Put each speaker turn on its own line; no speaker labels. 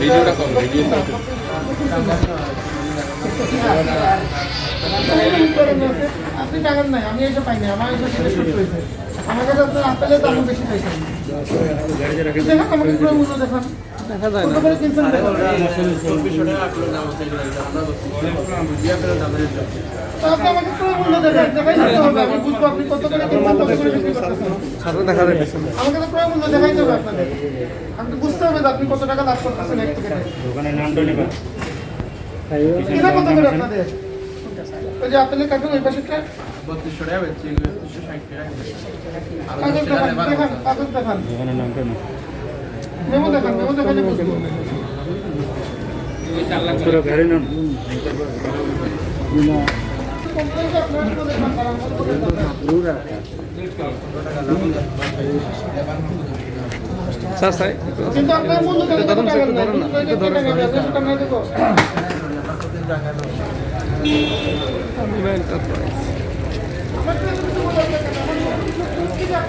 ভিডিওটা কম ভিডিও
আপনি টাকার নাই, আমি এসে পাইনি, আমার এসে শুট করেছে। আমার কাছে আপনার আপেলের দাম বেশি পাইছেন। দেখেন আমাকে পুরো মূল্য দেখান।
দেখা যায়
কত
না।
করে কিনছেন দেখেন। তো আপনি আমাকে পুরো মূল্য দেখান, দেখাইতে হবে, আমি বুঝবো আপনি কত করে কিনছেন, কত করে বিক্রি করতেছেন।
সাথে দেখা যায় পেছনে।
আমাকে তো পুরো মূল্য দেখাইতে হবে আপনাদের। আপনি বুঝতে হবে যে আপনি কত টাকা লাভ করতেছেন এক টিকেটে।
দোকানের নামটা নেবেন।
কিনা কত করে আপনাদের? ওই যে আপেলের কার্টুন ওই পাশেরটা
3200 টাকা বেচছি 360 টাকা
কাগজ দেখান, দেখান, কাগজ দেখান,
দোকানের নামটা নেবেন।
মেমো দেখান, মেমো দেখালে বুঝবো।
পুরো গাড়ি নাম।
কোম্পানিটা আপনার তো দেখান, তারা আমাদের বলে দেখান।
স্যার স্যার
কিন্তু আপনার মূল্য
এটা ধরুন,
টাকা
এটা
নাই,
ধরুন না, এটা ধরুন।
টাকা নাই দেবো।
এন্টারপ্রাইজ